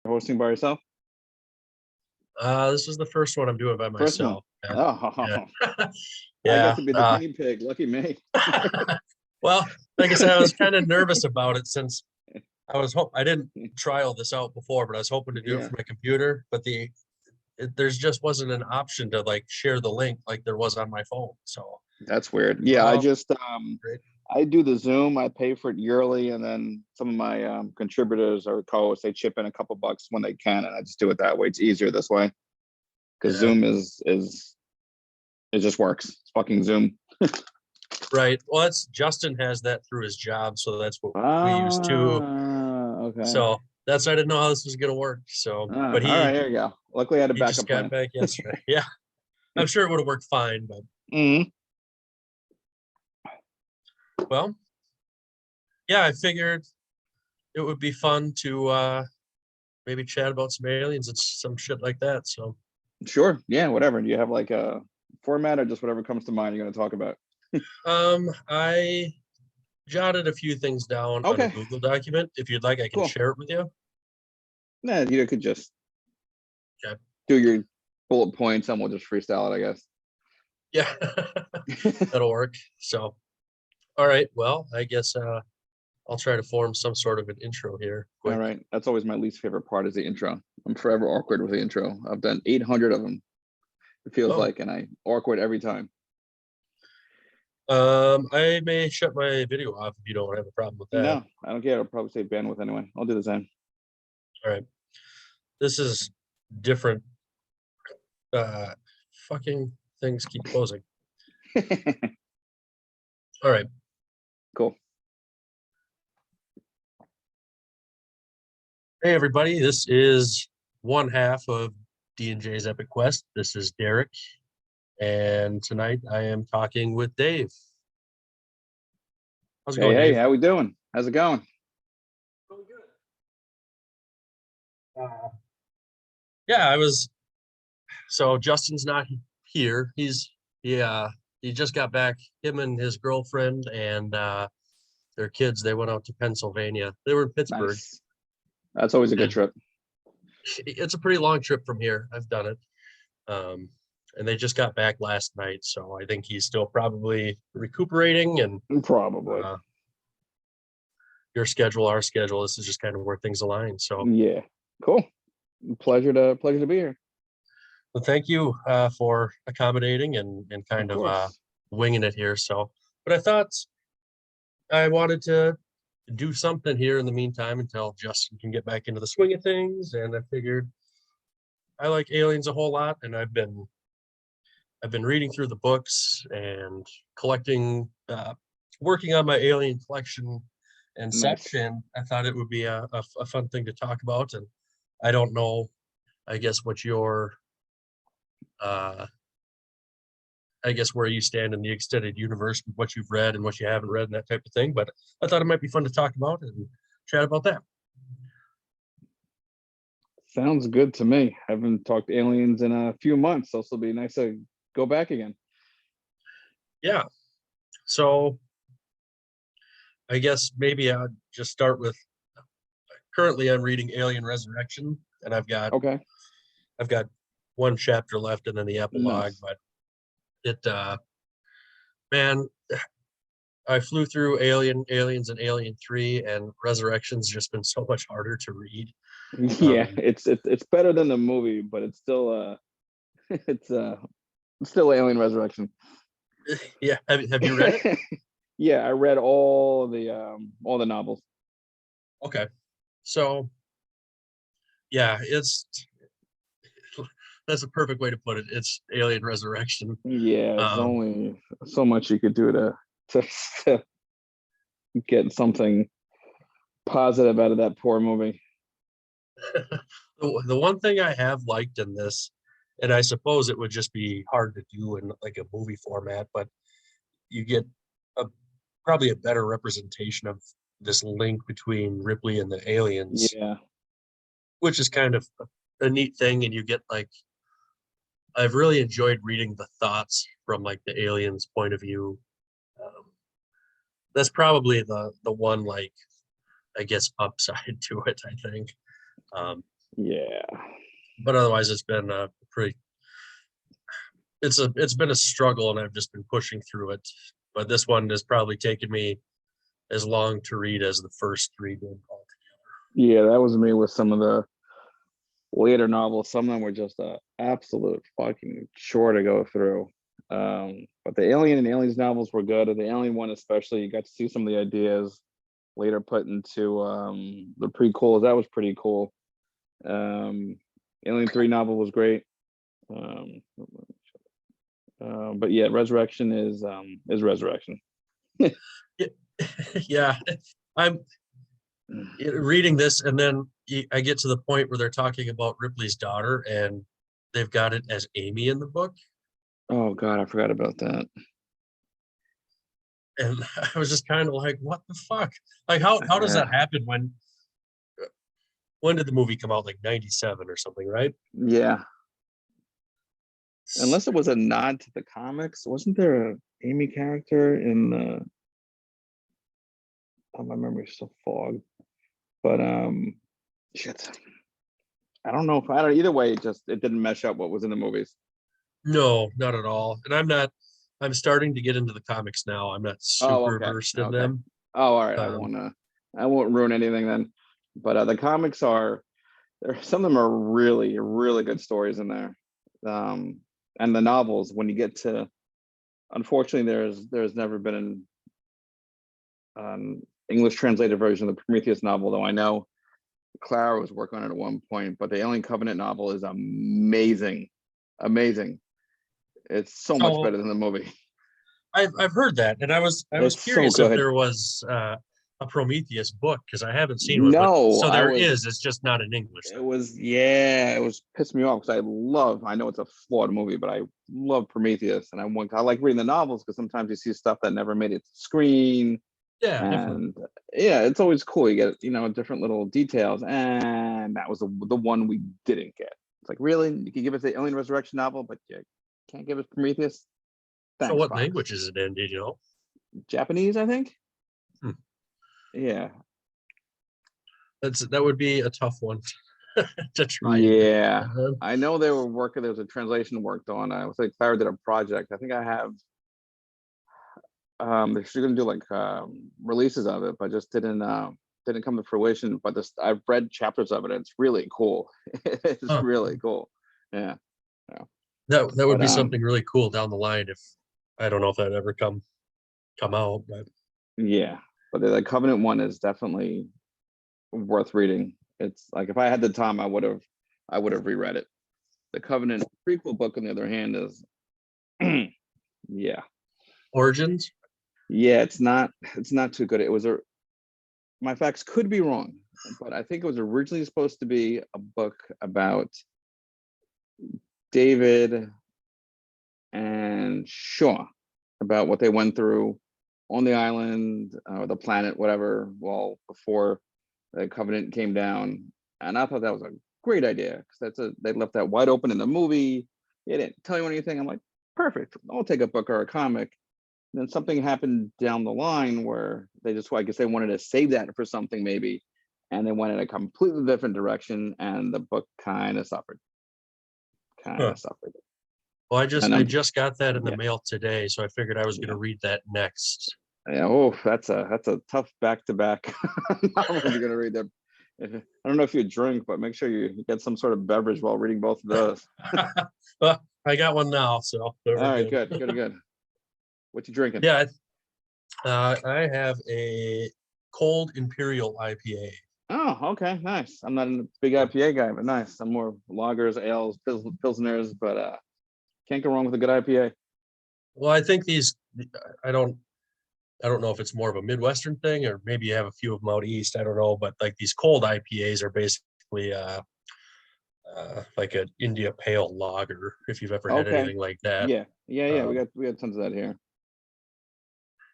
Hosting by yourself? This is the first one I'm doing by First one. myself. Yeah. Oh, Yeah. I Yeah. got to be the guinea pig. Lucky me. Well, like I said, I was kind of nervous about it since I didn't trial this out before, but I was hoping to do it Yeah. from my computer, but there's just wasn't an option to like share the link like there was on my phone. So That's weird. Yeah, I just great. I do the Zoom. I pay for it yearly, and then some of my contributors or co-hosts, they chip in a couple bucks when they can, and I just do it that way. It's easier this way because Yeah. Zoom is it just works. It's fucking Zoom. Right. Well, that's Justin has that through his job, so that's what we use too. Okay. So I didn't know how this was gonna work. So, but All right, here you go. Luckily, I had a he backup just got plan. back yesterday. Yeah, I'm sure it would have worked fine, but well, yeah, I figured it would be fun to maybe chat about some aliens and some shit like that. So Sure. Yeah, whatever. Do you have like a format or just whatever comes to mind you're going to talk about? I jotted a few things down on a Okay, Google document. If you'd like, I can cool. share it with you. Nah, you could just Okay. do your bullet points and we'll just freestyle it, I guess. Yeah, that'll work. So, all right. Well, I guess I'll try to form some sort of an intro here. All Quick. right. That's always my least favorite part is the intro. I'm forever awkward with the intro. I've done 800 of them. It feels like, and I awkward every time. I may shut my video off if you don't have a problem with that. No, I don't care. I'll probably say bandwidth anyway. I'll do the same. All right. This is different. Fucking things keep closing. All right. Cool. Hey, everybody. This is one half of D&J's Epic Quest. This is Derek. And tonight I am talking with Dave. How's it going, Hey, Dave? how we doing? How's it going? Going good. Yeah, so Justin's not here. He just got back. Him and his girlfriend and their kids, they went out to Pennsylvania. They were in Pittsburgh. Nice. That's always a good trip. It's a pretty long trip from here. I've done it. And they just got back last night, so I think he's still probably recuperating and probably your schedule, our schedule. This is just kind of where things align. So yeah, cool. Pleasure to be here. Well, thank you for accommodating and kind of winging it here. So, but I thought I wanted to do something here in the meantime until Justin can get back into the swing of things, and I figured I like aliens a whole lot, and I've been reading through the books and collecting, working on my alien collection and such. And I thought it would be a fun thing to talk about. And I don't know, I guess what your, I guess where you stand in the extended universe, what you've read and what you haven't read and that type of thing. But I thought it might be fun to talk about and chat about that. Sounds good to me. I haven't talked aliens in a few months, so it'll be nice to go back again. Yeah. So I guess maybe I'll just start with, currently I'm reading Alien Resurrection, and I've got one chapter left and then the epilogue. Nice. But it man, I flew through Aliens and Alien 3, and Resurrection's just been so much harder to read. Yeah, it's better than the movie, but it's still it's still Alien Resurrection. Yeah, have you read it? Yeah, I read all the novels. Okay, so yeah, that's a perfect way to put it. It's Alien Resurrection. Yeah, there's only so much you could do to get something positive out of that poor movie. The one thing I have liked in this, and I suppose it would just be hard to do in like a movie format, but you get probably a better representation of this link between Ripley and the aliens. Yeah, which is kind of a neat thing, and you get like, I've really enjoyed reading the thoughts from like the aliens' point of view. That's probably the one, like, I guess, upside to it, I think. Yeah. But otherwise, it's been a pretty. It's been a struggle, and I've just been pushing through it. But this one has probably taken me as long to read as the first three did. Yeah, that was me with some of the later novels. Some of them were just a absolute fucking chore to go through. But the Alien and Aliens novels were good. The Alien one especially, you got to see some of the ideas later put into the prequels. That was pretty cool. Alien 3 novel was great. But yeah, Resurrection is Resurrection. Yeah, I'm reading this, and then I get to the point where they're talking about Ripley's daughter, and they've got it as Amy in the book. Oh God, I forgot about that. And I was just kind of like, what the fuck? Like, how does that happen when did the movie come out? Like 97 or something, right? Yeah. Unless it was a nod to the comics. Wasn't there a Amy character in the oh, my memory's so fogged. But shit. I don't know if I don't either way, it didn't mesh up what was in the movies. No, not at all. And I'm starting to get into the comics now. I'm not Oh, super okay. versed in Okay. them. Oh, all right. Um, I won't ruin anything then. But the comics are some of them are really, really good stories in there. And the novels, when you get to unfortunately there's never been an English translated version of the Prometheus novel, though I know Clara was working on it at one point, but the Alien Covenant novel is amazing. Amazing. It's so much so better than the movie. I've heard that, and I was It's so curious if good. there was a Prometheus book because I haven't seen one. But No, so there is. It's just not in English. It was, yeah, it was pissed me off because I know it's a flawed movie, but I love Prometheus, and I like reading the novels because sometimes you see stuff that never made it to screen, Yeah, definitely. and yeah, it's always cool. You get different little details, and that was the one we didn't get. It's like, really, you can give us the Alien Resurrection novel, but you can't give us Prometheus. So Thanks, what Fox. language is it in? Did you know? Japanese, I think. Hmm. Yeah. That would be a tough one to try. Yeah, I know they were working. There was a translation worked on. I was like, Clara did a project. I think I have. They're still gonna do like releases of it, but just didn't come to fruition. But this, I've read chapters of it. And it's really cool. It's Huh. really cool. Yeah. Yeah. That would But be something really cool down the line if I don't know if that ever come out, but yeah. But the Covenant one is definitely worth reading. It's like if I had the time, I would have reread it. The Covenant prequel book, on the other hand, is yeah. Origins. Yeah, it's not too good. My facts could be wrong, but I think it was originally supposed to be a book about David and Shaw, about what they went through on the island or the planet, whatever, well, before the Covenant came down. And I thought that was a great idea because they left that wide open in the movie. They didn't tell you anything. I'm like, perfect. I'll take a book or a comic. Then something happened down the line where I guess they wanted to save that for something maybe, and they went in a completely different direction, and the book kind of suffered. Huh. Well, And I just got that in the yeah, mail today, so I figured I was going yeah, to read that next. yeah. Oh, that's a tough back to back novel you're gonna read there. I don't know if you drink, but make sure you get some sort of beverage while reading both of those. Well, I got one now, so All we're right, good. good. What you drinking? Yeah, I have a cold imperial IPA. Oh, okay, nice. I'm not a big IPA guy, but nice. I'm more lagers, ales, pilsners, but can't go wrong with a good IPA. Well, I think these. I don't. I don't know if it's more of a Midwestern thing or maybe you have a few of them out east. I don't know, but like these cold IPAs are basically like an India Pale Lager. If you've ever had Okay. anything like that, Yeah. We um, got tons of that here.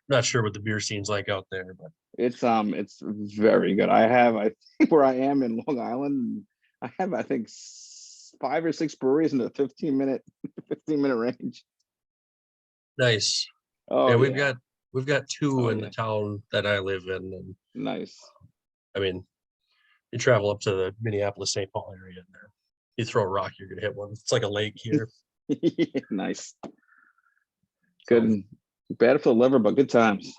not sure what the beer scene's like out there, but It's very good. I think where I am in Long Island, I think 5 or 6 breweries in the 15-minute range. nice. Oh Yeah, yeah. we've got two Oh in the yeah. town that I live in, and Nice. I mean, you travel up to the Minneapolis St. Paul area, and there you throw a rock, you're gonna hit one. It's like a lake here. Nice. So, Good. Bad for the liver, but good times.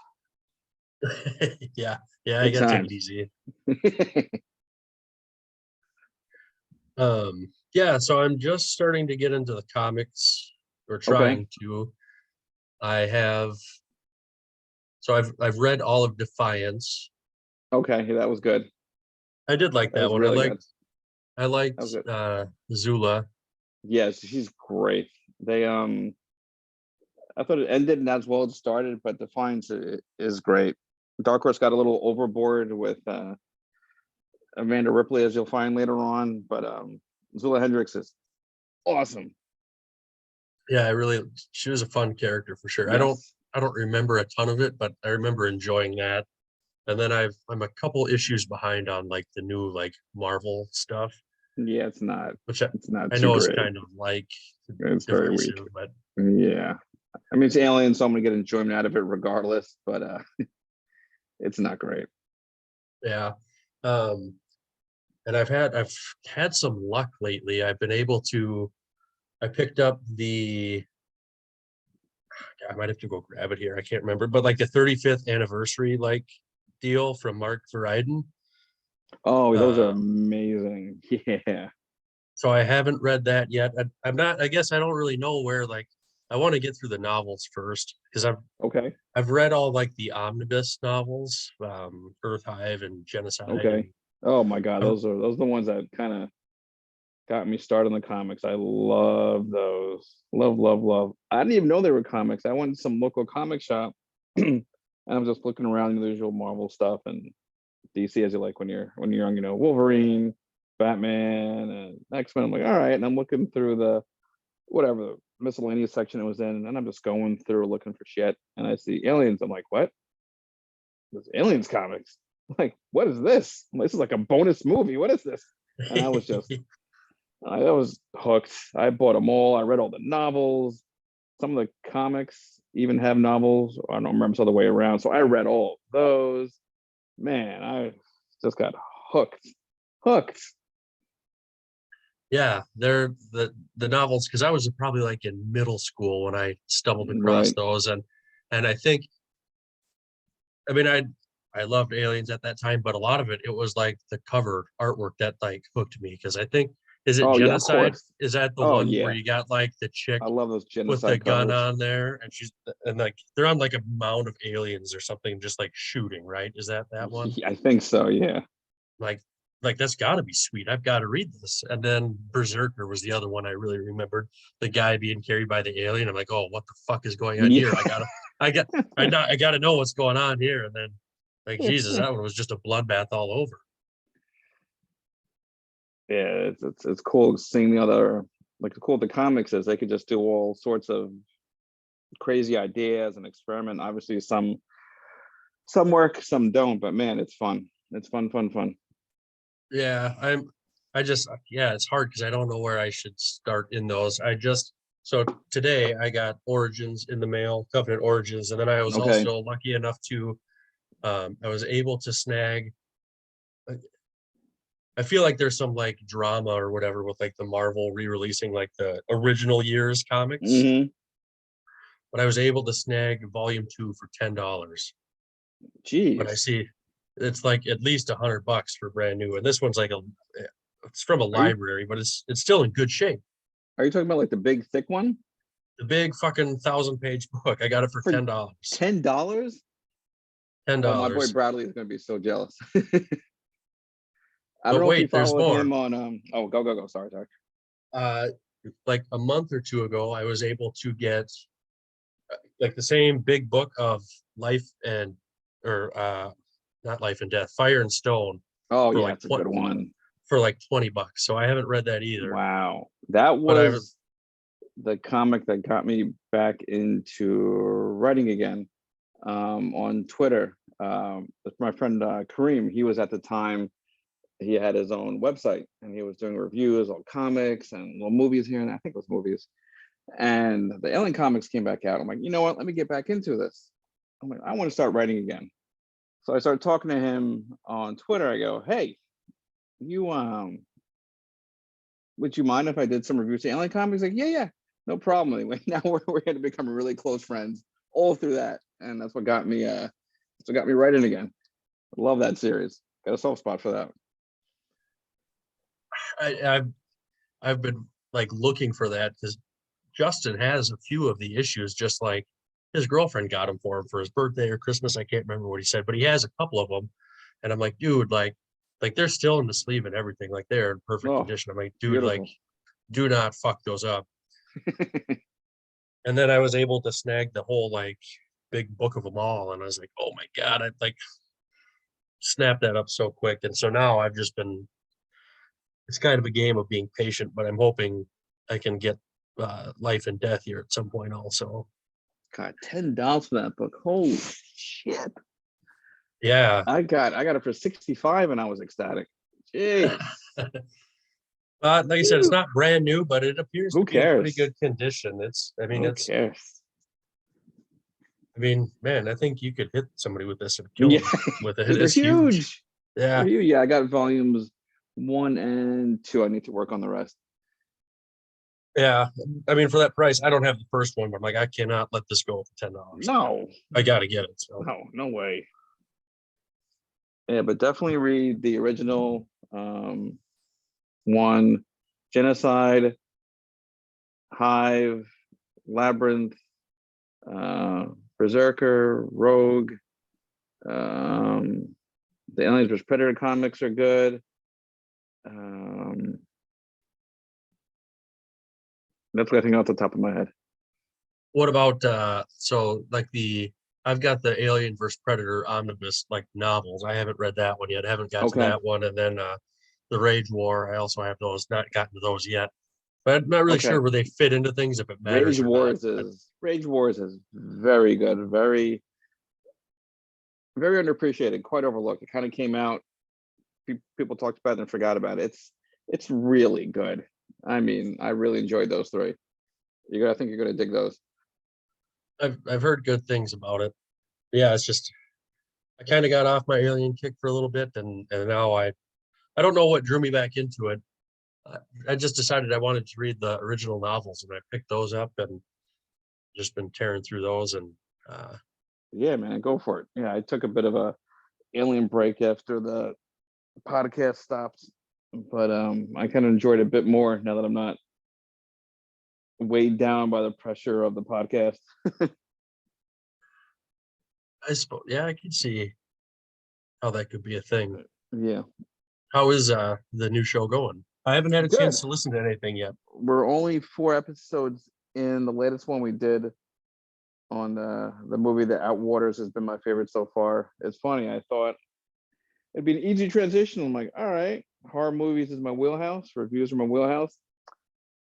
yeah, yeah, you Good gotta take it times. easy. Yeah, so I'm just starting to get into the comics, or Okay. trying to. I have, so I've read all of Defiance. Okay, that was good. I did like That that was one. really good. I That was liked good. Zula. Yes, she's great. They I thought it ended not as well as it started, but Defiance is great. Dark Horse got a little overboard with Amanda Ripley, as you'll find later on, but Zula Hendricks is awesome. Yeah, she was a fun character for sure. Yes. I don't remember a ton of it, but I remember enjoying that. And then I'm a couple issues behind on like the new like Marvel stuff, Yeah, which it's not I too know is great. kind of like It's very weak. divisive, but Yeah. I mean, it's Alien, so I'm gonna get enjoyment out of it regardless, but it's not great. yeah. Um, and I've had some luck lately. I've been able to. I picked up I might have to go grab it here. I can't remember, but like the 35th anniversary like deal from Mark Verheiden. Oh, those are Um, amazing. Yeah. so I haven't read that yet. I'm not. I guess I don't really know where. Like, I want to get through the novels first because Okay. I've read all like the omnibus novels, Earth Hive and Genocide, Okay. and Oh my God, I've, those are the ones that kind of got me started in the comics. I love those. Love, love, love. I didn't even know they were comics. I went to some local comic shop and I'm just looking around the usual Marvel stuff and DC, as you like when you're young, Wolverine, Batman, and X-Men. I'm like, all right. And I'm looking through the whatever the miscellaneous section it was in, and I'm just going through looking for shit. And I see aliens. I'm like, what? There's aliens comics. I'm like, what is this? I'm like, this is like a bonus movie. What is this? And I was hooked. I bought them all. I read all the novels. Some of the comics even have novels. I don't remember it's the other way around. So I read all of those. Man, I just got hooked. Hooked. yeah, they're the novels because I was probably like in middle school when I stumbled across Right. those, and I think I mean I loved Aliens at that time, but a lot of it was like the cover artwork that like hooked me because I think is it Oh yeah, of Genocide? course. Is that the Oh one where yeah. you got like the chick I love those with the genocide gun covers. on there and like they're on like a mound of aliens or something just like shooting, right? Is that one? I think so, yeah. Like that's got to be sweet. I've got to read this. And then Berserker was the other one I really remembered. The guy being carried by the alien. I'm like, oh, what the fuck is going on here? Yeah. I gotta know what's going on here. And then like Jesus, that one was just a bloodbath all over. Yeah, it's cool seeing the other, like the cool with the comics is they could just do all sorts of crazy ideas and experiment. Obviously some work, some don't, but man, it's fun. It's fun, fun, fun. Yeah, I just yeah, it's hard because I don't know where I should start in those. So today I got Origins in the mail, Covenant Origins, and then I was Okay. also lucky enough to I was able to snag I feel like there's some like drama or whatever with like the Marvel re-releasing like the original years comics, Mm-hmm. but I was able to snag volume 2 for $10. But I Jeez. see it's like at least $100 for brand new, and this one's like it's from a Are you library, but it's still in good shape. are you talking about like the big thick one? The big fucking 1,000-page book. I got it for For $10. $10? Ten Oh, my boy dollars. Bradley is gonna be so jealous. I don't But know if you wait, there's follow more. him on oh go. Sorry, sorry. Uh, like a month or two ago, I was able to get like the same big book of life and or not life and death, Fire and Stone Oh for yeah, like it's a good one. $20. So I haven't read that either. Wow. That But I was the comic that got me back into writing again on Twitter. With my friend Kareem, he was at the time, he had his own website and he was doing reviews on comics and little movies here, and I think it was movies. And the Alien comics came back out. I'm like, you know what? Let me get back into this. I'm like, I want to start writing again. So I started talking to him on Twitter. I go, hey, you would you mind if I did some reviews of Alien comics? Like, yeah, no problem. Anyway, now we're going to become really close friends all through that, and that's what got me. That's what got me writing again. I love that series. Got a soft spot for that. I've been like looking for that because Justin has a few of the issues, just like his girlfriend got him for him for his birthday or Christmas. I can't remember what he said, but he has a couple of them, and I'm like, dude, like they're still in the sleeve and everything, like they're in perfect Oh, condition. I'm like, dude, like beautiful. do not fuck those up. And then I was able to snag the whole like big book of them all, and I was like, oh my god, I like snapped that up so quick, and so now I've just been. It's kind of a game of being patient, but I'm hoping I can get Life and Death here at some point also. God, $10 for that book. Holy shit! Yeah. I got it for 65, and I was ecstatic. Jeez. Like I said, it's not brand new, but it appears Who to be in pretty cares? good condition. Who cares? I mean, man, I think you could hit somebody with this and kill Yeah, them with it. because they're It's huge. huge. Yeah. They're huge. Yeah, I got volumes 1 and 2. I need to work on the rest. Yeah. I mean, for that price, I don't have the first one, but I'm like, I cannot let this go for $10. No, I got to get it. So, no way. Yeah, but definitely read the original one, Genocide, Hive, Labyrinth, Berserker, Rogue. Um, the Aliens vs Predator comics are good. That's what I think off the top of my head. what about so like I've got the Alien versus Predator omnibus like novels. I haven't read that one yet. I haven't got to Okay, that one. And then the Rage War, I also have those, not gotten to those yet. But I'm not really okay. sure where they fit into things, if it Rage matters or not. Wars is Rage Wars is very good, very very underappreciated, quite overlooked. It kind of came out, people talked about it and forgot about it. It's really good. I mean, I really enjoyed those three. I think you're gonna dig those. I've heard good things about it. Yeah, it's just I kind of got off my Alien kick for a little bit, and now I don't know what drew me back into it. I just decided I wanted to read the original novels, and I picked those up and just been tearing through those. And uh, Yeah, man, go for it. Yeah, I took a bit of a alien break after the podcast stopped, but I kind of enjoyed it a bit more now that I'm not weighed down by the pressure of the podcast. I suppose, yeah, I can see how that could be a thing. Yeah, How is the new show going? I haven't had a good. chance to listen to anything yet. We're only 4 episodes in. The latest one we did on the movie The Outwaters has been my favorite so far. It's funny. I thought it'd be an easy transition. I'm like, all right, horror movies is my wheelhouse. Reviews are my wheelhouse.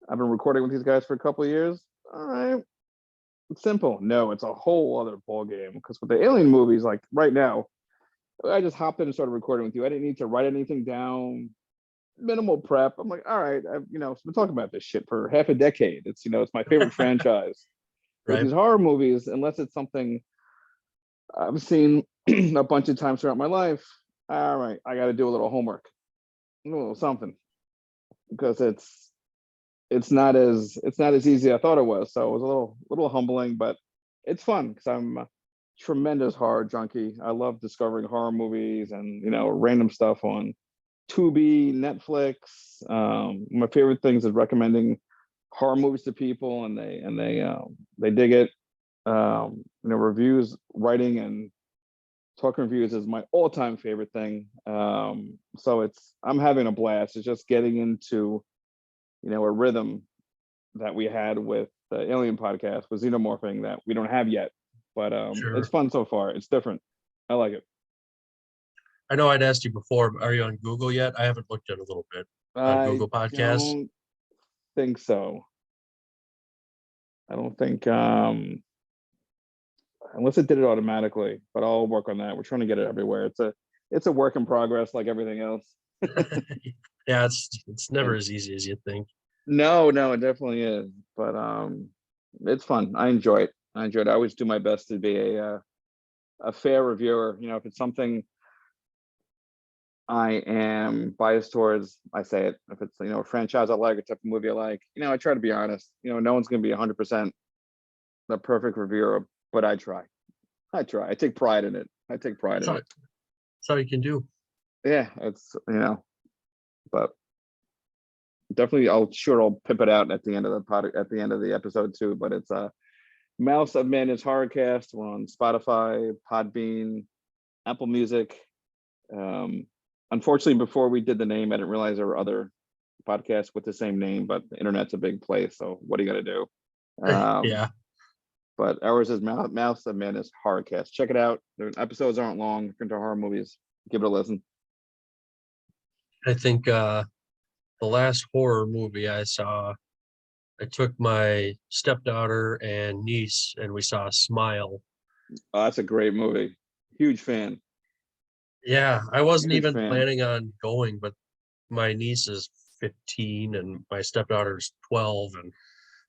I've been recording with these guys for a couple of years. All right, it's simple. No, it's a whole other ball game because with the alien movies, like right now, I just hopped in and started recording with you. I didn't need to write anything down. Minimal prep. I'm like, all right, I've been talking about this shit for half a decade. It's my favorite franchise. With Right. these horror movies, unless it's something I've seen a bunch of times throughout my life, all right, I got to do a little homework, a little something, because it's not as easy as I thought it was. So it was a little humbling, but it's fun because I'm a tremendous horror junkie. I love discovering horror movies and random stuff on Tubi, Netflix. My favorite things is recommending horror movies to people, and they dig it. Reviews, writing, and talking reviews is my all-time favorite thing. So I'm having a blast. It's just getting into a rhythm that we had with the Alien podcast with xenomorphing that we don't have yet. But it's Sure. fun so far. It's different. I like it. I know I'd asked you before, but are you on Google yet? I haven't looked at a little bit on I Google Podcasts. don't think so. I don't think unless it did it automatically, but I'll work on that. We're trying to get it everywhere. It's a work in progress like everything else. Yeah, it's never And as easy as you think. no, it definitely is. But it's fun. I enjoy it. I always do my best to be a fair reviewer. If it's something I am biased towards, I say it, if it's, a franchise I like, a type of movie I like, I try to be honest. No one's going to be 100% the perfect reviewer, but I try. I try. I take pride in it. I take pride in it. That's all you can do. Yeah, it's, but definitely I'll pimp it out at the end of the at the end of the episode too. But it's Mouse of Madness Horrorcast. We're on Spotify, Podbean, Apple Music. Unfortunately, before we did the name, I didn't realize there were other podcasts with the same name, but the internet's a big place. So what are you gonna do? Yeah. But ours is Mouse of Madness Horrorcast. Check it out. The episodes aren't long. If you're into horror movies, give it a listen. I think the last horror movie I saw, I took my stepdaughter and niece and we saw Smile. Oh, that's a great movie. Huge fan. Yeah, I wasn't Huge even fan. planning on going, but my niece is 15 and my stepdaughter's 12. And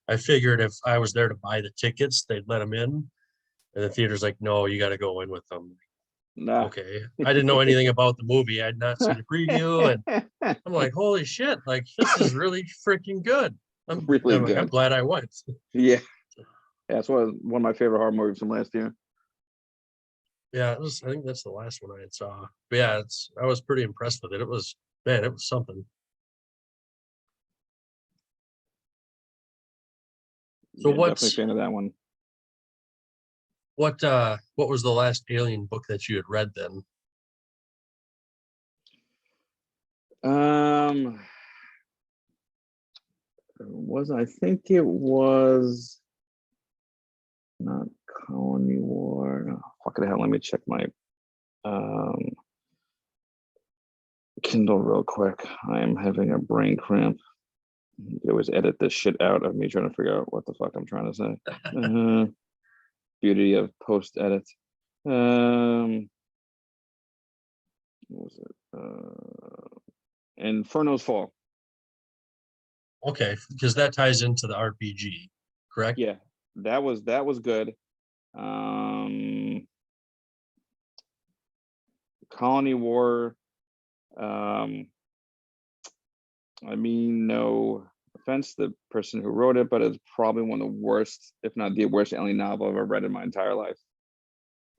I figured if I was there to buy the tickets, they'd let them in. And the theater's like, no, you got to go in with them. Nah. Okay. I didn't know anything about the movie. I'd not seen the preview. And I'm like, holy shit, like this is really freaking good. Really I'm like, I'm good. glad I went. Yeah. Yeah, it's one of my favorite horror movies from last year. Yeah, I think that's the last one I had saw. But yeah, I was pretty impressed with it. It was something. So Yeah, definitely a fan of that one. what was the last Alien book that you had read then? I think it was not Colony War. Oh, fuck the hell. Let me check my Kindle real quick. I am having a brain cramp. You always edit this shit out of me trying to figure out what the fuck I'm trying to say. Beauty of post edit. What was it? Inferno's Fall. Okay, because that ties into the RPG, correct? Yeah, that was good. Colony War. I mean, no offense to the person who wrote it, but it's probably one of the worst, if not the worst, alien novel I've ever read in my entire life.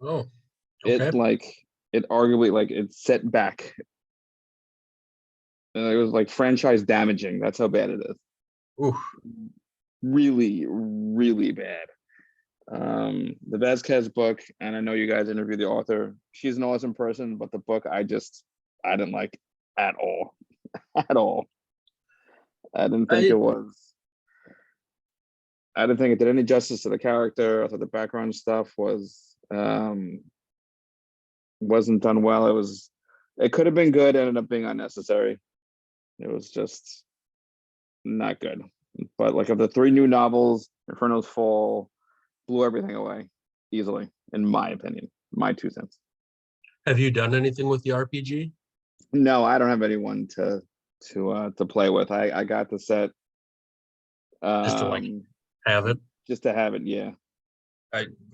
Oh, okay. It arguably it set back. It was like franchise damaging. That's how bad it is. Ooh. Really, really bad. The Vasquez book, and I know you guys interviewed the author. She's an awesome person, but the book I didn't like at all. At all. I didn't think it did any justice to the character. I thought the background stuff wasn't done well. It could have been good, ended up being unnecessary. It was just not good. But like of the three new novels, Inferno's Fall blew everything away easily, in my opinion. My 2 cents. Have you done anything with the RPG? No, I don't have anyone to play with. I got the set Just to have it. Just to have it, yeah.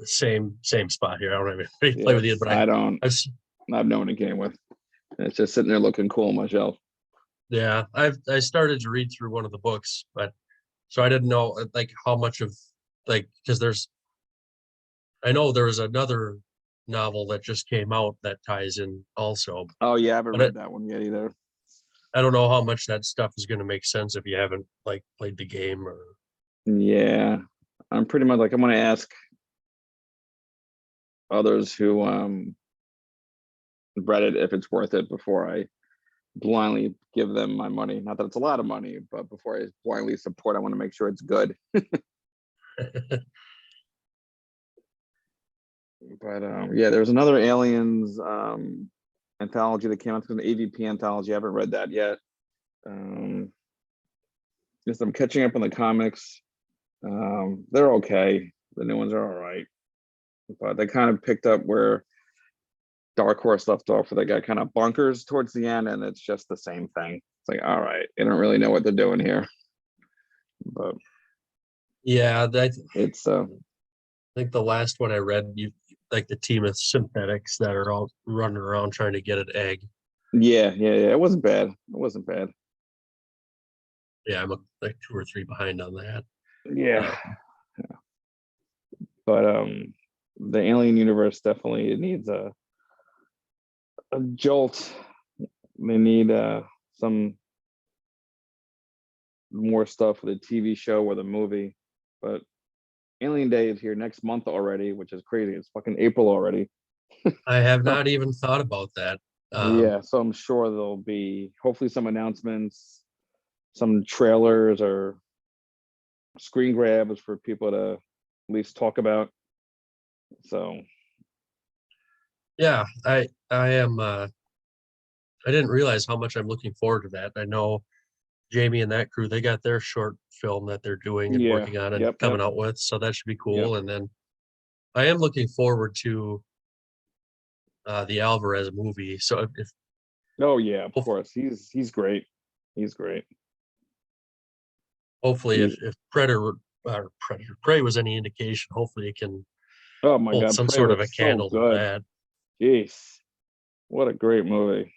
Same spot here. I don't have anybody to play with you, but I've no one to game with. It's just sitting there looking cool on my shelf. Yeah, I started to read through one of the books, but so I didn't know how much of because I know there was another novel that just came out that ties in also. Oh yeah, I haven't read that one yet either. I don't know how much that stuff is going to make sense if you haven't played the game or. Yeah, I'm pretty much I'm going to ask others who read it if it's worth it before I blindly give them my money. Not that it's a lot of money, but before I blindly support, I want to make sure it's good. But yeah, there's another Aliens anthology that came out. It's an AVP anthology. I haven't read that yet. Just I'm catching up on the comics. They're okay. The new ones are all right, but they kind of picked up where Dark Horse left off, where they got kind of bonkers towards the end, and it's just the same thing. It's like, all right, they don't really know what they're doing here. But yeah, it's I think the last one I read, the team of synthetics that are all running around trying to get an egg. Yeah. It wasn't bad. It wasn't bad. Yeah, I'm like 2 or 3 behind on that. Yeah, Uh, but the Alien universe definitely it needs a jolt. They need some more stuff for the TV show or the movie. But Alien Day is here next month already, which is crazy. It's fucking April already. I have So not even thought about that. yeah, so I'm sure there'll be hopefully some announcements, some trailers or screen grabs for people to at least talk about. So Yeah, I am. I didn't realize how much I'm looking forward to that. I know Jamie and that crew, they got their short film that they're doing and yeah, working on and yep, coming out with, so that should be yep. cool. And then I am looking forward to the Alvarez movie. So if Oh yeah, of hof- course. He's great. He's great. hopefully He, if Predator Prey was any indication, hopefully it can oh my hold God, some Prey sort of was a so candle to good. that. Jeez, what a great movie.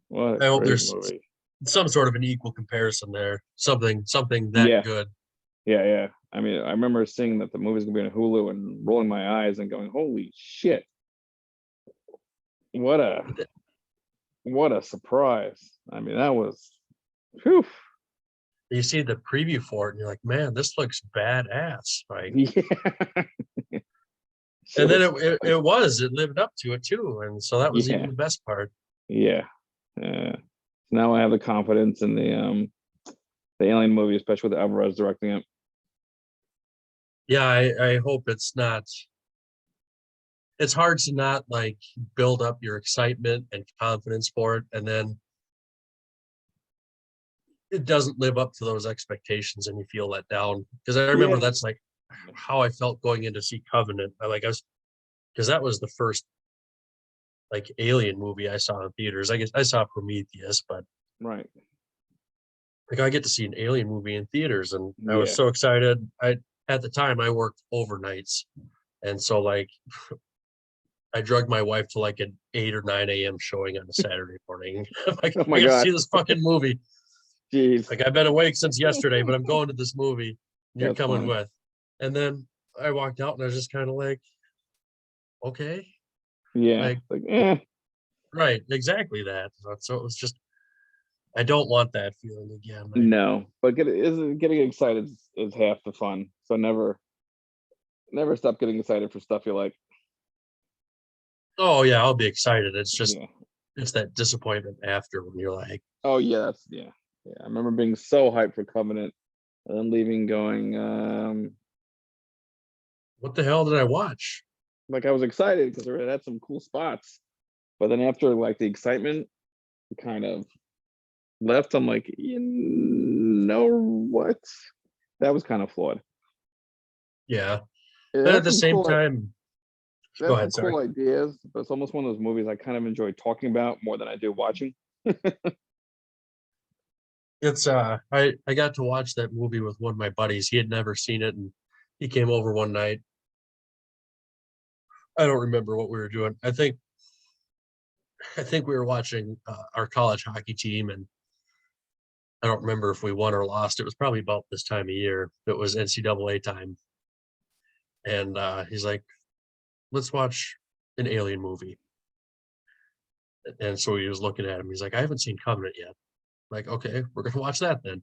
What a I hope great there's movie. some sort of an equal comparison there. Something that Yeah, good. yeah. I mean, I remember seeing that the movie's gonna be on Hulu and rolling my eyes and going, "Holy shit! What a what a surprise!" I mean, that was, whew. You see the preview for it and you're like, man, this looks badass. Like, Yeah, shit and then looks good. it lived up to it too. And so that was even Yeah, the best part. yeah. So now I have the confidence in the Alien movie, especially with Alvarez directing it. Yeah, I hope it's not, it's hard to not like build up your excitement and confidence for it. And then it doesn't live up to those expectations and you feel let down. Because I remember Yeah, that's like how I felt going in to see Covenant. I was, because that was the first like alien movie I saw in theaters. I guess I saw Prometheus, but right. like I get to see an alien movie in theaters and I was Yeah. so excited. I at the time I worked overnights. And so like I drugged my wife to like an 8 or 9 a.m. showing on a Saturday morning. I'm like, Oh I my gotta God. see this fucking movie. Jeez. Like I've been awake since yesterday, but I'm going to this movie. And you're That's coming funny. with. And then I walked out and I was just kind of like, okay. Yeah. Like, Like, right, exactly that. So it was just I don't want that feeling again. no. But getting excited is half the fun. So never stop getting excited for stuff you like. Oh yeah, I'll be excited. It's just Yeah. it's that disappointment after when you're like, Oh yeah, yeah. Yeah. I remember being so hyped for Covenant and then leaving going, what the hell did I watch? like I was excited because it had some cool spots. But then after like the excitement kind of left, I'm like, you know what? That was kind of flawed. Yeah. It But at had the some same cool time, They go had some ahead, sorry. cool ideas, but it's almost one of those movies I kind of enjoy talking about more than I do watching. It's I got to watch that movie with one of my buddies. He had never seen it and he came over one night. I don't remember what we were doing. I think we were watching our college hockey team and I don't remember if we won or lost. It was probably about this time of year. It was NCAA time. And he's like, let's watch an alien movie. And so he was looking at him. He's like, I haven't seen Covenant yet. Like, okay, we're gonna watch that then.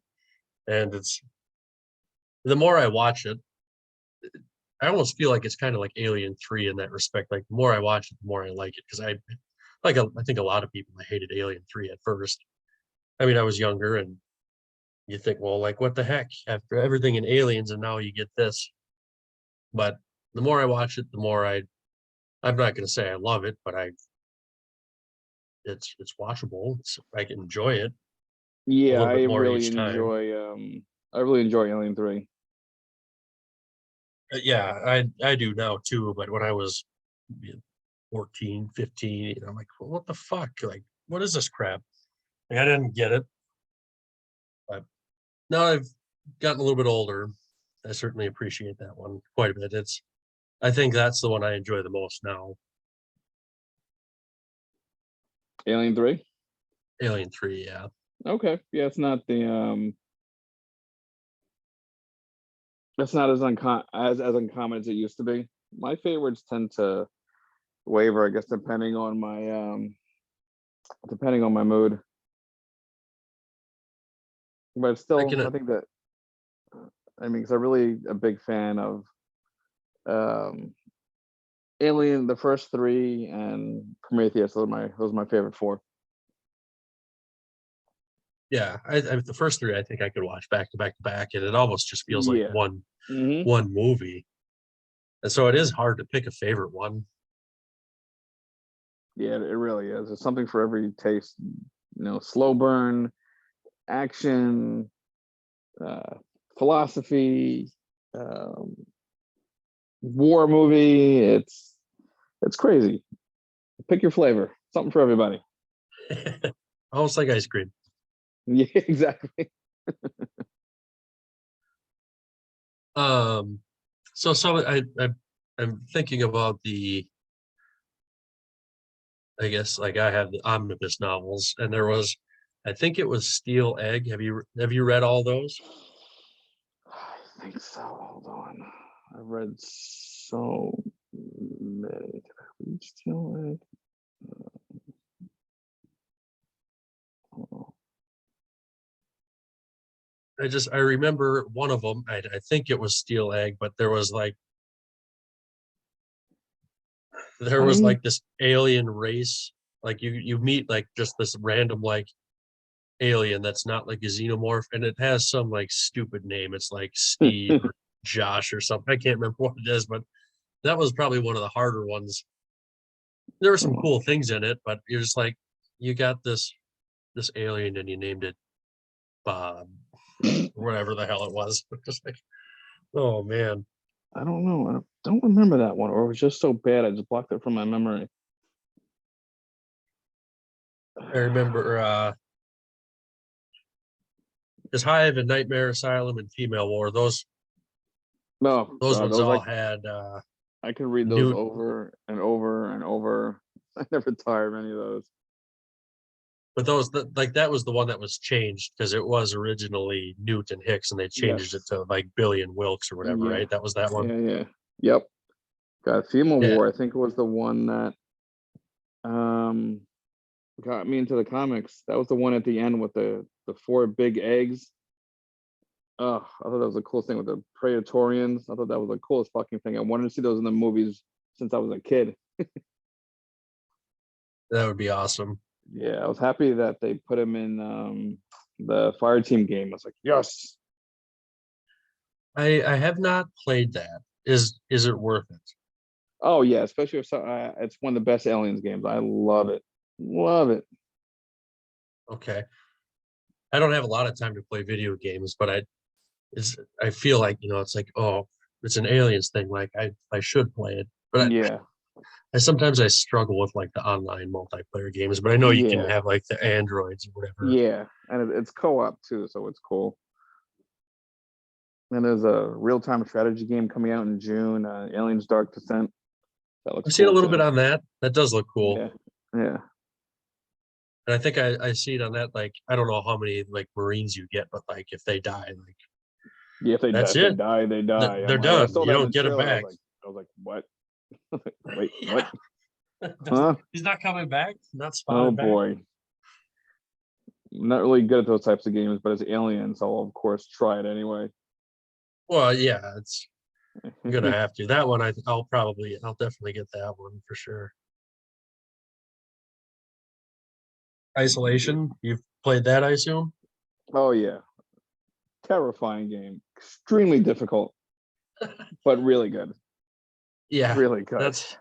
And it's the more I watch it, I almost feel like it's kind of like Alien 3 in that respect. Like the more I watch it, the more I like it. Because I think a lot of people I hated Alien 3 at first. I mean, I was younger and you think, well, like what the heck? After everything in Aliens and now you get this. But the more I watch it, the more I'm not gonna say I love it, but it's watchable. I can enjoy it a Yeah, little bit more each time. I really enjoy Alien 3. Yeah, I do now too, but when I was you know, 14, 15, I'm like, well, what the fuck? Like, what is this crap? Like, I didn't get it. But now I've gotten a little bit older. I certainly appreciate that one quite a bit. I think that's the one I enjoy the most now. Alien 3? Alien 3, yeah. Okay. Yeah, it's not it's not as uncommon as it used to be. My favorites tend to waver, I guess, depending on my mood. But I still, I can, think that I mean, because I'm really a big fan of um Alien, the first three, and Prometheus. Those are my favorite four. yeah, the first three I think I could watch back to back to back, and it almost just feels like Yeah. Hmm. one movie. And so it is hard to pick a favorite one. Yeah, it really is. There's something for every taste. Slow burn, action, uh, philosophy, um, war movie. It's crazy. Pick your flavor. Something for everybody. Almost like ice cream. Yeah, exactly. Um, so I'm thinking about I guess like I have the omnibus novels, and there was, I think it was Steel Egg. Have you read all those? I think so. Hold on. I read so many. Did I read Steel Egg? Oh, I remember one of them. I think it was Steel Egg, but there was I like this alien race. Like you meet like just this random like alien that's not like a xenomorph, and it has some like stupid name. It's like Steve or Josh or something. I can't remember what it is, but that was probably one of the harder ones. There were some cool things in it, but you're just like, you got this alien and you named it Bob, whatever the hell it was. Just like, oh man. I don't know. I don't remember that one, or it was just so bad I just blocked it from my memory. I remember because Hive and Nightmare Asylum and Female War, No, those God, ones those all had I could read those Newt. over and over and over. I never tire of any of those. But like that was the one that was changed because it was originally Newt and Hicks, and they changed it Yes. to like Billy and Wilkes or whatever, Yeah. right? That was that one. Yeah. Yeah. Yep. God, Female Yeah, War. I think it was the one that um got me into the comics. That was the one at the end with the four big eggs. Oh, I thought that was the coolest thing with the Praetorians. I thought that was the coolest fucking thing. I wanted to see those in the movies since I was a kid. that would be awesome. Yeah, I was happy that they put him in the fire team game. I was like, yes. I have not played that. Is it worth it? Oh yeah, especially if it's one of the best Aliens games. I love it. Love it. Okay. I don't have a lot of time to play video games, but I feel like, it's like, oh, it's an aliens thing. Like I should play it. But Yeah. I sometimes I struggle with like the online multiplayer games, but I know you can Yeah. have like the androids or whatever. Yeah. And it's co-op too, so it's cool. And there's a real-time strategy game coming out in June, Aliens Dark Descent. That looks I've seen a cool little bit too. on that. That does look cool. Yeah. Yeah. And I think I see it on that, like, I don't know how many like Marines you get, but like if they die, like Yeah, that's if they it. die, they die. They're I done. saw You that in don't the get them trailer and back. I was like, what? Wait, Yeah. what? Huh? He's not coming back, not Oh spawning back. boy. I'm not really good at those types of games, but as aliens, I'll of course try it anyway. Well, yeah, it's I'm gonna have to. That one I'll definitely get that one for sure. Isolation, you've played that, I assume? Oh yeah. Terrifying game. Extremely difficult, but really good. Yeah, Really good. that's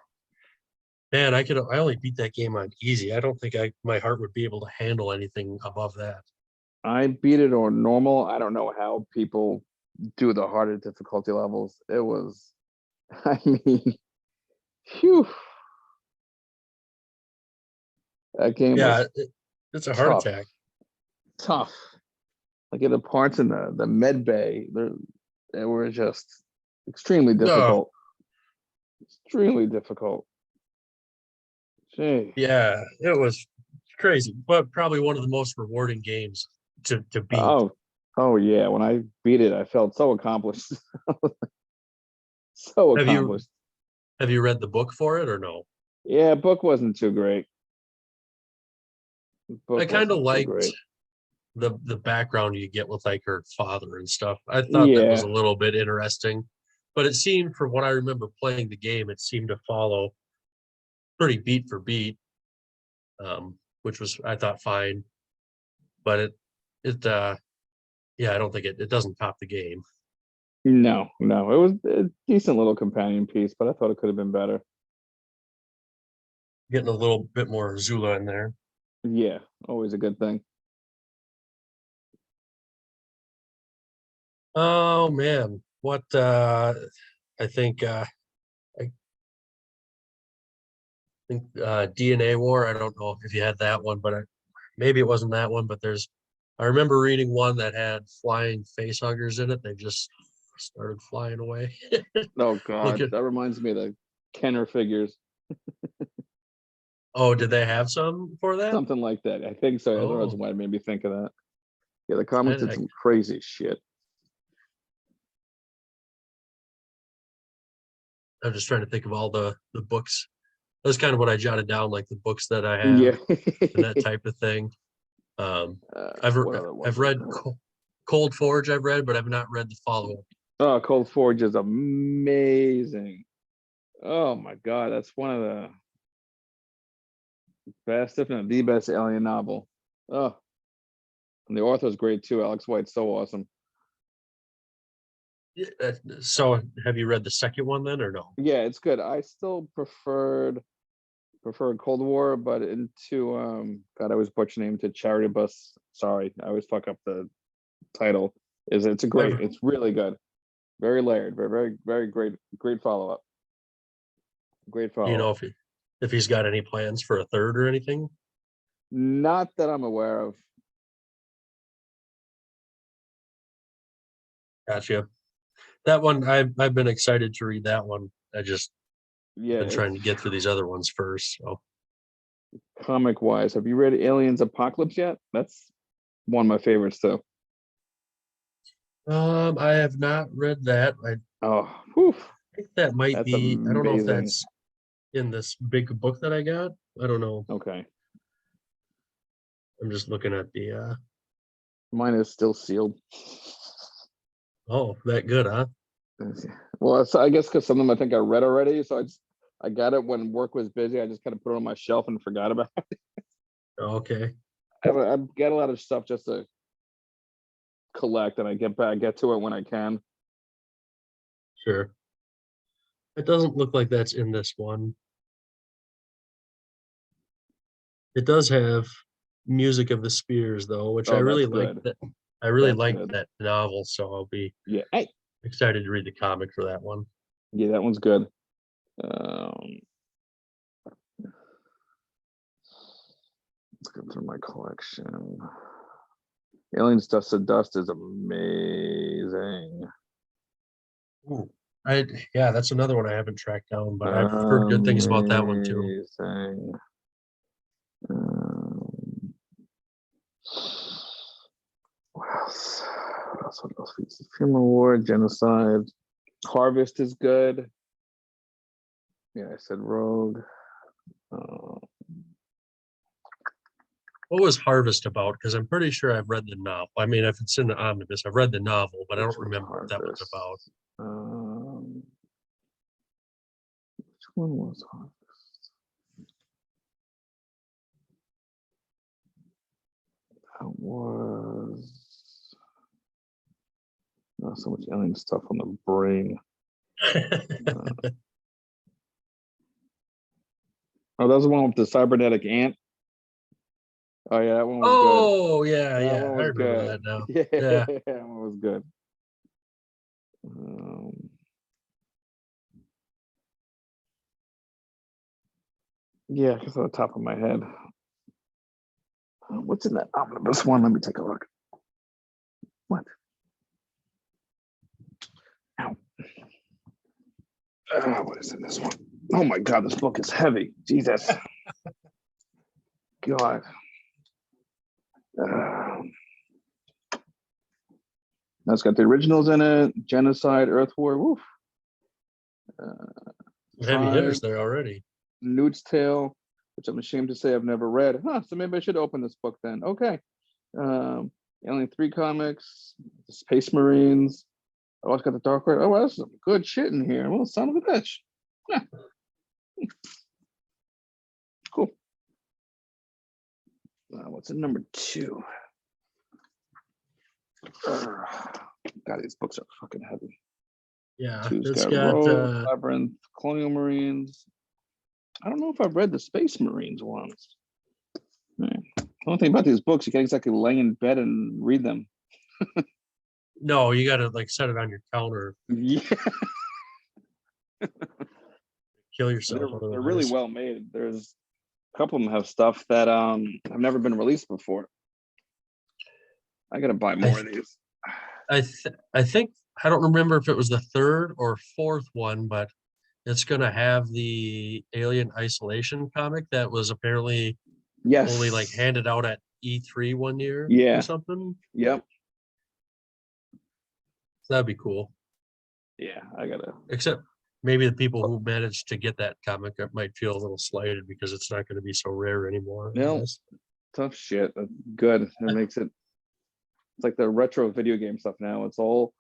man, I only beat that game on easy. I don't think my heart would be able to handle anything above that. I beat it on normal. I don't know how people do the harder difficulty levels. It was, I mean, phew, that game Yeah, was it's a heart tough, attack. tough. Like in the parts in the med bay, they were just extremely No, difficult. Extremely difficult. Gee. yeah, it was. crazy, but probably one of the most rewarding games to beat. Oh yeah. When I beat it, I felt so accomplished. So Have you accomplished. have you read the book for it or no? Yeah, book wasn't too great. I Book kind of wasn't too liked great. the background you get with like her father and stuff. I thought that was Yeah. a little bit interesting, but it seemed, from what I remember playing the game, it seemed to follow pretty beat for beat, which was, I thought, fine. But it yeah, I don't think it doesn't top the game. No, no. It was a decent little companion piece, but I thought it could have been better. Getting a little bit more Zula in there. Yeah, always a good thing. Oh man, what I think I think DNA War. I don't know if you had that one, but maybe it wasn't that one. But I remember reading one that had flying face huggers in it. They just started flying away. Oh Look God, at that reminds me of the Kenner figures, Oh, did they have some for that? something like that. I think so. I don't know Oh, why it made me think of that. Yeah, the I, comics did I some crazy shit. I'm just trying to think of all the books. That's kind of what I jotted down, like the books that I have Yeah. and that type of thing. Um, What other I've was it? read Cold Forge. I've read, but I've not read the follow up. Oh, Cold Forge is amazing. Oh my God, that's one of the best, if not the best, alien novel. Oh, and the author's great too. Alex White's so awesome. So, have you read the second one then, or no? Yeah, it's good. I still preferred Cold War, but into God, I always butcher name to Charity Bus. Sorry, I always fuck up the title. It's a great, I've, it's really good. Very layered, very great follow up. Great do you follow know up. if he's got any plans for a third or anything? Not that I'm aware of. Gotcha. That one, I've been excited to read that one. I just Yeah, been it's trying to get through these other ones first. So, comic wise. Have you read Aliens Apocalypse yet? That's one of my favorites too. I have not read that. I Oh, whew, think that might that's be. I don't know if amazing. that's in this big book that I got. I don't know. Okay, I'm just looking at the. mine is still sealed. Oh, that good, huh? Well, I guess because some of them I think I read already, so I got it when work was busy. I just kind of put it on my shelf and forgot about it. Okay, I've got a lot of stuff just to collect, and I get to it when I can. sure. It doesn't look like that's in this one. It does have Music of the Spears though, which I Oh, really that's like. good. That I really That's like good. that novel, so I'll be Yeah. Hey, excited to read the comic for that one. yeah, that one's good. Um, let's go through my collection. Aliens Dust to Dust is amazing. Ooh. Yeah, that's another one I haven't tracked down, but I've heard good things about that one too. Amazing. Um, what else? What else? What else? Film Award, Genocide. Harvest is good. Yeah, I said Rogue. Uh, What was Harvest about? Because I'm pretty sure I've read the novel. I mean, if it's in the omnibus, I've read the novel, but I which don't was remember what that was Harvest? about. Which one was Harvest? That was not so much alien stuff on the brain. Oh, that was the one with the cybernetic ant. Oh yeah, that one was good. Oh, yeah, That yeah. one I was remember good. that now. Yeah, Yeah, that one was good. Um, yeah, because on the top of my head. What's in that omnibus one? Let me take a look. What? Ow. What is in this one? Oh my God, this book is heavy. Jesus. God. Um, That's got the originals in it. Genocide, Earth War, woof. Heavy hitters Tribe, there already. Newt's Tale, which I'm ashamed to say I've never read. So maybe I should open this book then. Okay. Alien 3 comics, the Space Marines. Oh, it's got the Dark Red. Oh, that's some good shit in here. Well, son of a bitch. Yeah. Cool. What's in number 2? God, these books are fucking heavy. Yeah, 2's it's got got Rogue, Labyrinth, Colonial Marines. I don't know if I've read the Space Marines ones. The only thing about these books, you can't exactly lay in bed and read them. no, you gotta like set it on your counter, Yeah, kill yourself they're really otherwise. well made. There's a couple of them have stuff that have never been released before. I gotta buy more of these. I think I don't remember if it was the third or fourth one, but it's gonna have the Alien Isolation comic that was apparently Yes. only like handed out at E3 one year or Yeah. something. Yep. That'd be cool. Yeah, I gotta. Except maybe the people who managed to get that comic might feel a little slighted because it's not going to be so rare anymore. No, tough shit. That's good. It makes it. It's like the retro video game stuff now. It's all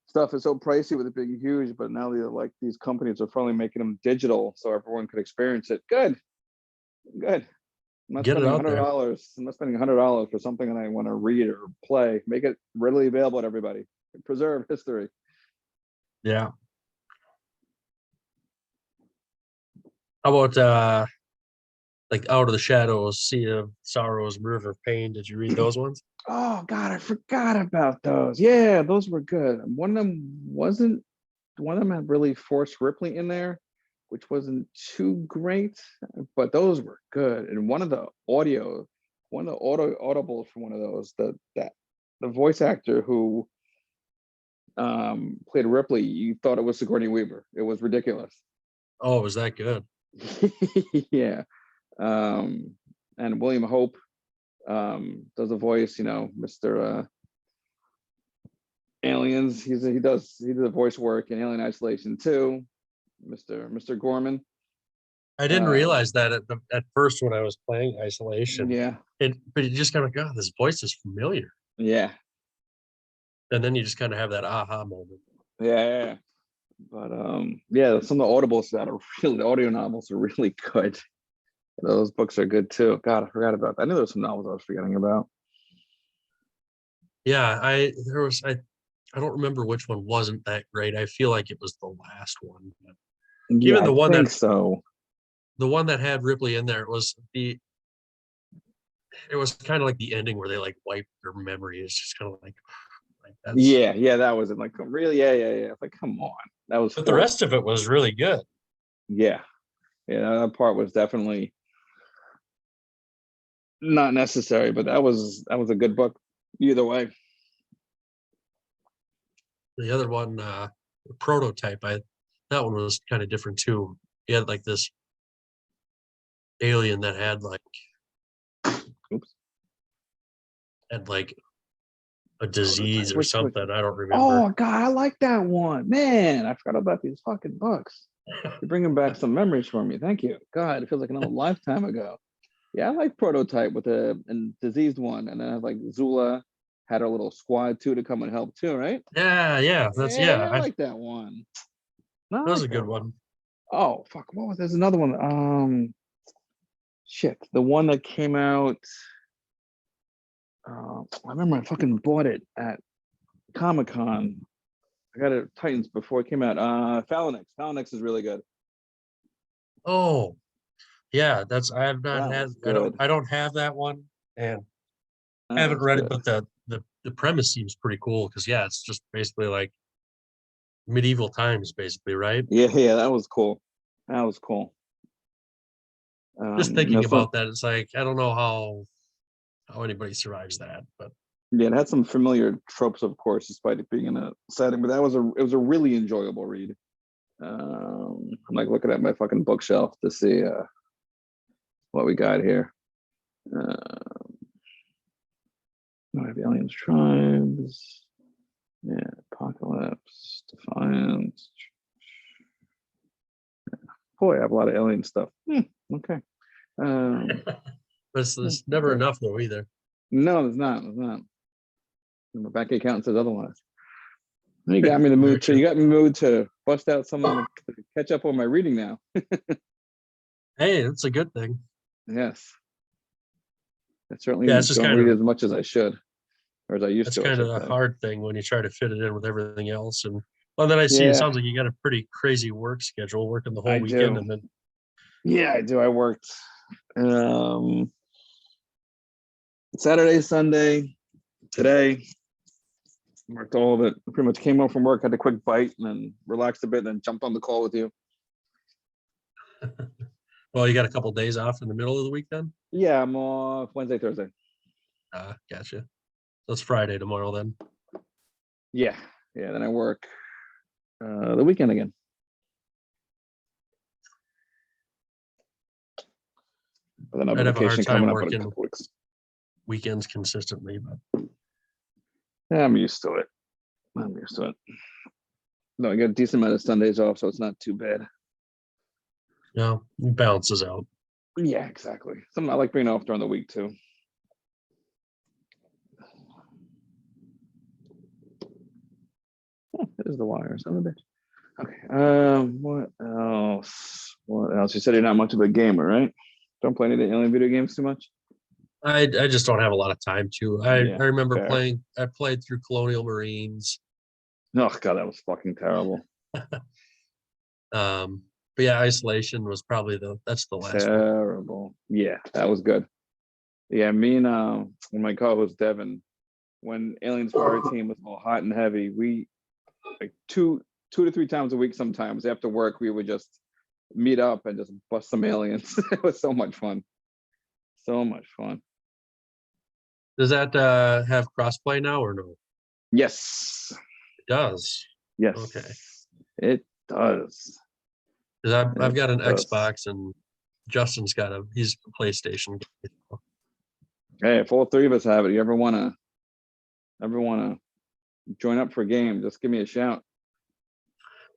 stuff is so pricey with it being huge, but now these companies are finally making them digital so everyone could experience it. Good. I'm not Get it spending out there. $100. I'm not spending $100 for something that I want to read or play. Make it readily available to everybody. Preserve history. Yeah. How about like Out of the Shadows, Sea of Sorrows, River of Pain? Did you read those ones? Oh God, I forgot about those. Yeah, those were good. One of them had really Forrest Ripley in there, which wasn't too great, but those were good. And one of the audibles for one of those, the voice actor who played Ripley, you thought it was Sigourney Weaver. It was ridiculous. Oh, was that good? Yeah. And William Hope does a voice, Mr. Aliens. He does the voice work in Alien Isolation too. Mr. Gorman. I didn't realize that at first when I was playing Isolation. Yeah. But you just kind of God, this voice is familiar. Yeah. And then you just kind of have that aha moment. Yeah. But yeah, some of the audibles that are really, the audio novels are really good. Those books are good too. God, I forgot about that. I knew there were some novels I was forgetting about. Yeah, I don't remember which one wasn't that great. I feel like it was the last one. Yeah, Even I think so. The one that had Ripley in there, it was kind of like the ending where they like wipe their memory. It's just kind of like that's Yeah, that was it. Like really, yeah. It's like, come on. That was But the rest of it was really good. Yeah. That part was definitely not necessary, but that was a good book either way. The other one, Prototype, that one was kind of different too. He had like this alien that had like a disease or something. I don't remember. Oh God, I like that one. Man, I forgot about these fucking books. You're bringing back some memories for me. Thank you. God, it feels like another lifetime ago. Yeah, I like Prototype with a diseased one, and then like Zula had her little squad too to come and help too, right? Yeah. I like that one. That was a good one. Oh fuck, what was there's another one? Shit, the one that came out. I remember I fucking bought it at Comic-Con. I got it at Titans before it came out. Phalanx. Phalanx is really good. Oh, yeah. I have not had. I don't have that one, and I haven't read it. But the premise seems pretty cool because it's just basically like medieval times, basically, right? Yeah, that was cool. Just thinking about that, it's like I don't know how anybody survives that, but yeah, it had some familiar tropes, of course, despite it being in a setting. But it was a really enjoyable read. I'm like looking at my fucking bookshelf to see what we got here. I have aliens, tribes. Yeah, apocalypse, defiance. Boy, I have a lot of alien stuff. Okay. But it's never enough though either. No, there's not. There's not. My bank account says otherwise. You got me in the mood to. You got me in the mood to bust out something to catch up on my reading now. Hey, it's a good thing. Yes. I certainly Yeah, it's just don't kind read of as much as I should, or as I used that's to, I kind of should a say. hard thing when you try to fit it in with everything else. And well, then I see it Yeah, sounds like you got a pretty crazy work schedule, working the whole I weekend, do. and then Yeah, I do. I worked Saturday, Sunday, today. Worked all of it. Pretty much came home from work, had a quick bite, and then relaxed a bit, and then jumped on the call with you. well, you got a couple days off in the middle of the week then. Yeah, I'm off Wednesday, Thursday. Gotcha. So it's Friday tomorrow then. Yeah, yeah. Then I work the weekend again. But then I have I'd a have a hard vacation time coming up in a working couple weeks. weekends consistently, but Yeah, I'm used to it. I'm used to it. No, I got a decent amount of Sundays off, so it's not too bad. it balances out. Yeah, exactly. Something I like being off during the week too. Oh, there's the wire, son of a bitch. Okay. What else? What else? You said you're not much of a gamer, right? Don't play any of the alien video games too much. I just don't have a lot of time to. Yeah, I remember fair. playing. I played through Colonial Marines. Oh god, that was fucking terrible. But yeah, Isolation was probably that's the last one. Terrible. Yeah, that was good. Yeah, me and my co-host Devin, when Aliens Fire Team was all hot and heavy, we like two to three times a week sometimes after work we would just meet up and just bust some aliens. It was so much fun. So much fun. Does that have crossplay now or no? Yes. It does. Yes. Okay. It does. Because I've It got an does. Xbox and Justin's got he's a PlayStation guy. Hey, if all three of us have it, you ever wanna join up for a game, just give me a shout.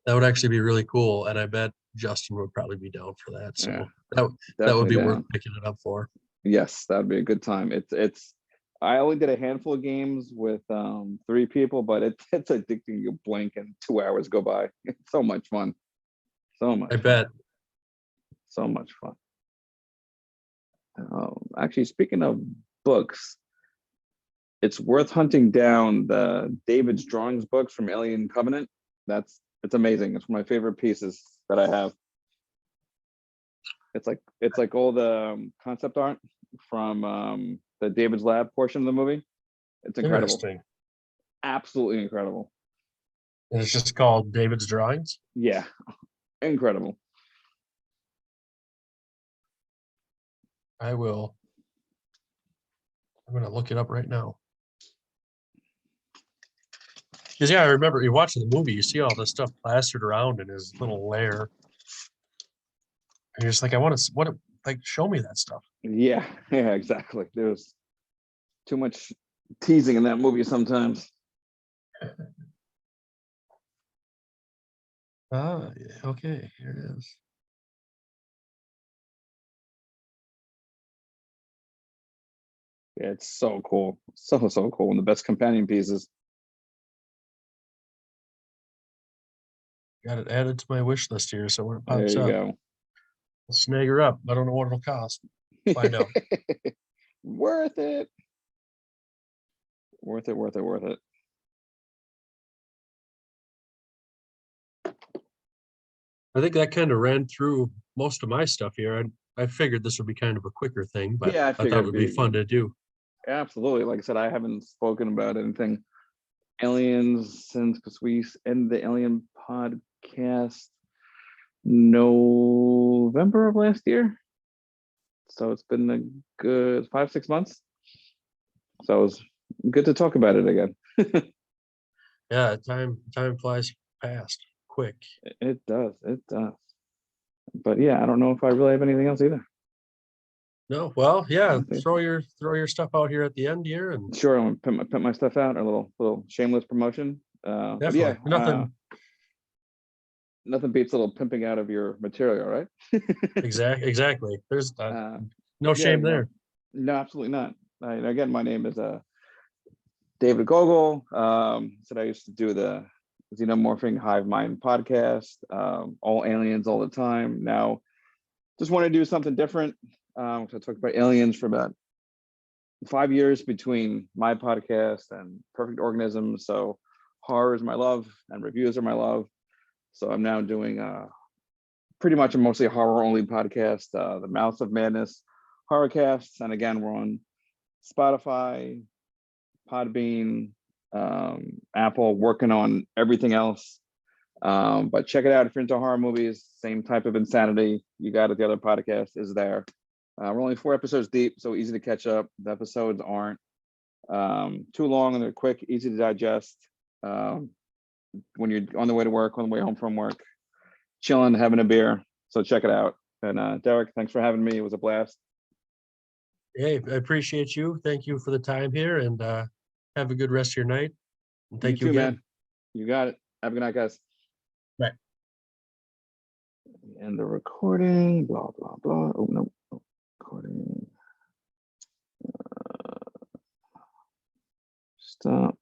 That would actually be really cool, and I bet Justin would probably be down for that. Yeah, So that would definitely be worth down. picking it up for. Yes, that'd be a good time. It's I only did a handful of games with three people, but it's addicting. You blink and 2 hours go by. It's so much fun. So much I fun. bet. So much fun. Actually, speaking of books, it's worth hunting down the David's drawings books from Alien Covenant. It's amazing. It's one of my favorite pieces that I have. It's like all the concept art from the David's Lab portion of the movie. It's incredible. Interesting. Absolutely incredible. And it's just called David's Drawings. Yeah, incredible. I will. I'm gonna look it up right now. Because yeah, I remember you watching the movie, you see all this stuff plastered around in his little lair. And you're just like, I want to like show me that stuff. Yeah, yeah, exactly. There's too much teasing in that movie sometimes. Ah, okay, here it is. Yeah, it's so cool. So cool. One of the best companion pieces. Got it added to my wish list here, so when it There pops you up, go. I'll snag her up. I don't know what it'll cost. Find out. Worth it. Worth it, worth it, worth it. I think that kind of ran through most of my stuff here. I figured this would be kind of a quicker thing, but Yeah, I I thought figured it it'd would be fun be to do. absolutely. Like I said, I haven't spoken about anything aliens since because we ended the alien podcast November of last year. So it's been a good 5, 6 months. So it was good to talk about it again. Yeah, time flies fast, quick. It does. It does. But yeah, I don't know if I really have anything else either. No, well, yeah, Okay. throw your stuff out here at the end here, and Sure, I'm gonna put my stuff out, a little shameless promotion. But definitely yeah, nothing. nothing beats a little pimping out of your material, right? Exactly. There's uh, no yeah, shame there. no, absolutely not. Again, my name is David Gogel. Said I used to do the Xenomorphing Hive Mind podcast, all aliens all the time. Now, just want to do something different. So I talked about aliens for about 5 years between my podcast and Perfect Organisms. So horror is my love and reviews are my love. So I'm now doing pretty much a mostly horror only podcast, the Mouths of Madness Horrorcasts. And again, we're on Spotify, Podbean, Apple, working on everything else. But check it out if you're into horror movies, same type of insanity you got at the other podcast is there. We're only 4 episodes deep, so easy to catch up. The episodes aren't too long and they're quick, easy to digest. When you're on the way to work, on the way home from work, chilling, having a beer. So check it out. And Derek, thanks for having me. It was a blast. Hey, I appreciate you. Thank you for the time here, and have a good rest of your night. And You thank you too, again. man. You got it. Have a good night, guys. Bye. End the recording. Blah blah blah. Oh no, recording. Stop.